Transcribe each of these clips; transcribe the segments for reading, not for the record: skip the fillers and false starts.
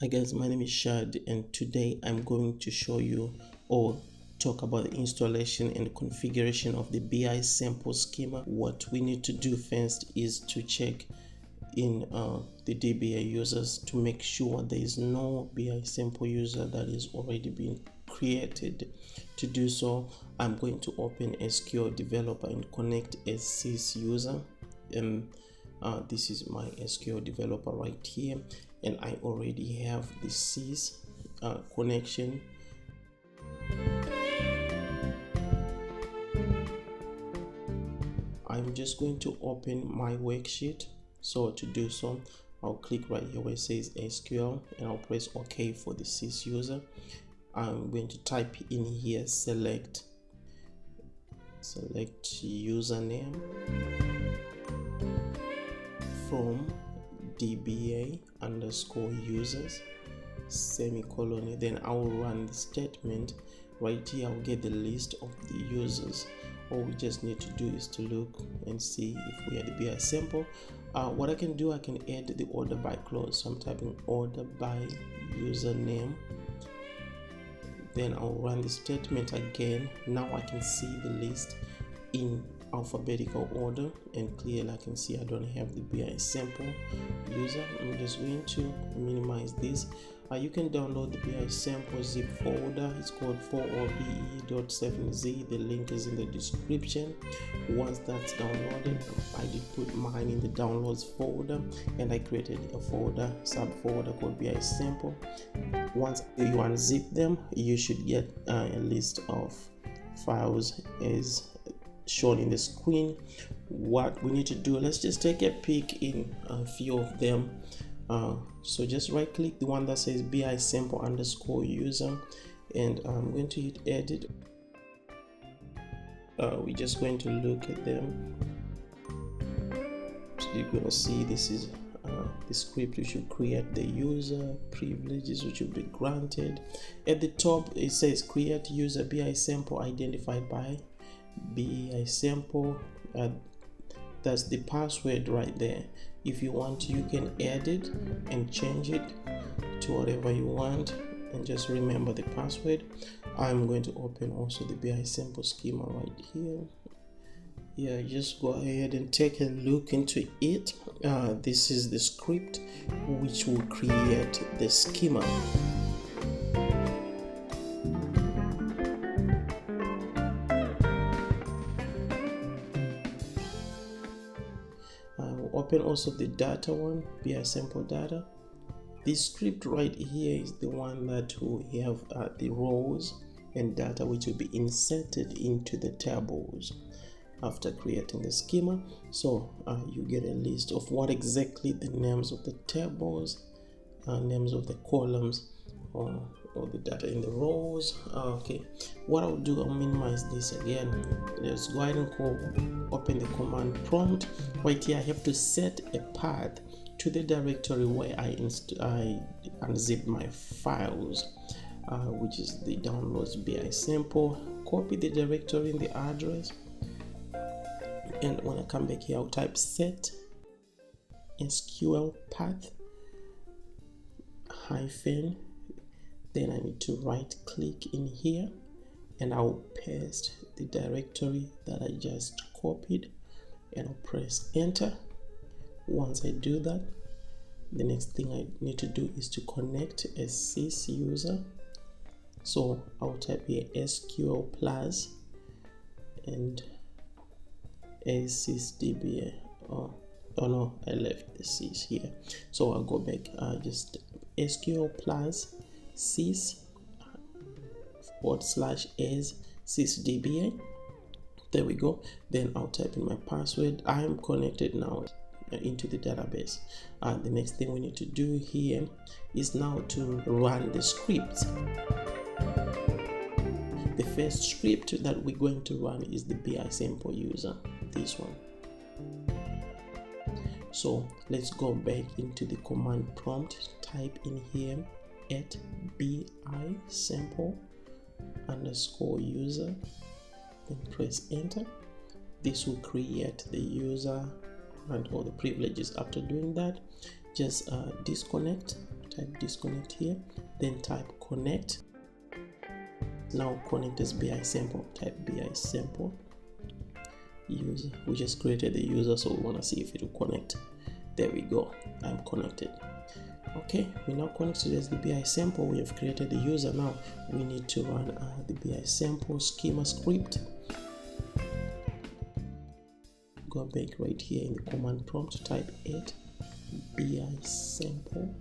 Hi guys, my name is Shad and today I'm going to show you or talk about the installation and configuration of the BISAMPLE schema. What we need to do first is to check in the DBA users to make sure there is no BISAMPLE user that is already been created. To do so, I'm going to open SQL Developer and connect a sys user, and this is my SQL Developer right here, and I already have the sys connection. I'm just going to open my worksheet. So to do so, I'll click right here where it says SQL and I'll press OK for the sys user. I'm going to type in here select username from DBA underscore users semicolon, then I will run the statement. Right here I'll get the list of the users. All we just need to do is to look and see if we are the BISAMPLE. What I can do, I can add the order by clause. So I'm typing order by username, then I'll run the statement again. Now I can see the list in alphabetical order, and clearly I can see I don't have the BISAMPLE user. I'm just going to minimize this. You can download the BISAMPLE zip folder. It's called 4obe.7z. the link is in the description. Once that's downloaded, I did put mine in the downloads folder, and I created a folder, subfolder called BISAMPLE. Once you unzip them, you should get a list of files as shown in the screen. What we need to do, let's just take a peek in a few of them. So just right click the one that says BISAMPLE underscore user, and I'm going to hit edit. We're just going to look at them. So you're going to see this is the script which will create the user, privileges which will be granted. At the top it says create user BISAMPLE identified by BISAMPLE. That's the password right there. If you want, you can add it and change it to whatever you want, and just remember the password. I'm going to open also the BISAMPLE schema right here. Yeah, just go ahead and take a look into it. This is the script which will create the schema. Open also the data one, BISAMPLE data. This script right here is the one that will have the rows and data which will be inserted into the tables after creating the schema. So you get a list of what exactly the names of the tables, names of the columns, or the data in the rows. Okay, what I'll do, I'll minimize this again. Let's go ahead and open the command prompt. Right here I have to set a path to the directory where I unzip my files, which is the downloads BISAMPLE. Copy the directory in the address, and when I come back here I'll type set SQL path hyphen, then I need to right click in here and I'll paste the directory that I just copied, and I'll press enter. Once I do that, the next thing I need to do is to connect a sys user. So I'll type here SQL plus and a sys DBA. Oh no, I left the sys here, so I'll go back. Just SQL plus sys /as sys DBA. There we go. Then I'll type in my password. I am connected now into the database. The next thing we need to do here is now to run the script. The first script that we're going to run is the BISAMPLE user, this one. So let's go back into the command prompt, type in here at BISAMPLE underscore user, then press enter. This will create the user and all the privileges. After doing that, just disconnect type disconnect here, then type connect. Now connect as BISAMPLE, type BISAMPLE user. We just created the user, so we want to see if it will connect. There we go, I'm connected. Okay, we now connected as the BISAMPLE. We have created the user. Now we need to run the BISAMPLE schema script. Go back right here in the command prompt, type BISAMPLE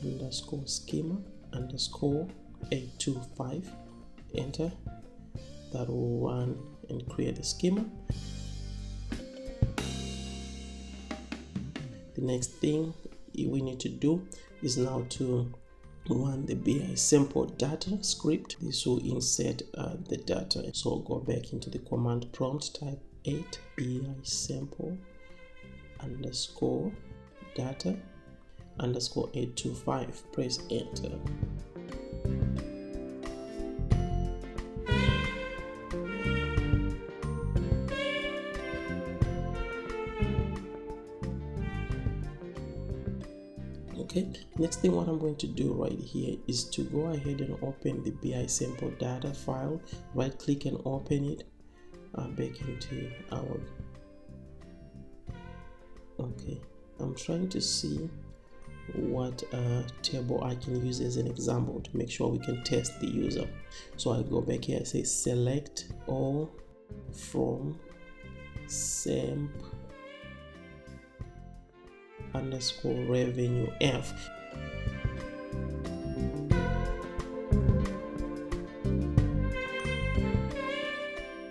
underscore schema underscore 825, enter. That will run and create the schema. The next thing we need to do is now to run the BISAMPLE data script. This will insert the data. So go back into the command prompt, type BISAMPLE underscore data underscore 825, press enter. Okay, next thing what I'm going to do right here is to go ahead and open the BISAMPLE data file. Right click and open it back into our. Okay, I'm trying to see what table I can use as an example to make sure we can test the user. So I go back here, I say select all from SAMP underscore revenue F.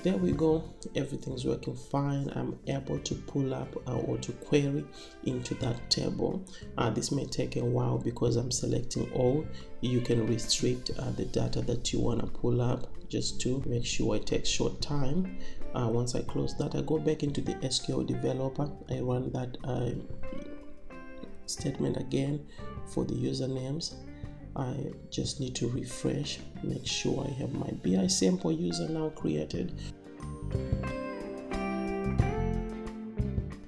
There we go, everything's working fine. I'm able to pull up or to query into that table. This may take a while because I'm selecting all. You can restrict the data that you want to pull up just to make sure it takes short time. Once I close that, I go back into the SQL developer. I run that statement again for the usernames. I just need to refresh, make sure I have my BISAMPLE user now created.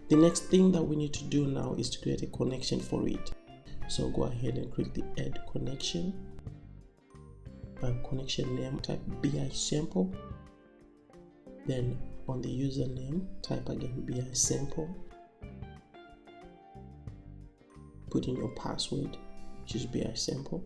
The next thing that we need to do now is to create a connection for it. So go ahead and click the add connection. Connection name, type BISAMPLE. Then on the username, type again BISAMPLE. Put in your password, which is BISAMPLE.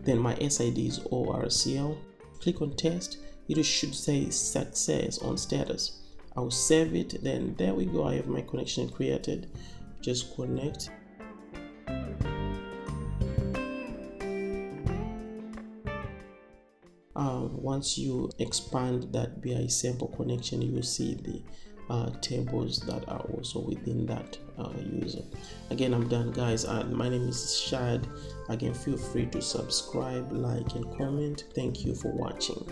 Then my SID is ORCL. Click on test. It should say success on status. I'll save it. Then there we go. I have my connection created. Just connect. Once you expand that BISAMPLE connection, you will see the tables that are also within that user. Again, I'm done, guys. My name is Shad. Again, feel free to subscribe, like, and comment. Thank you for watching.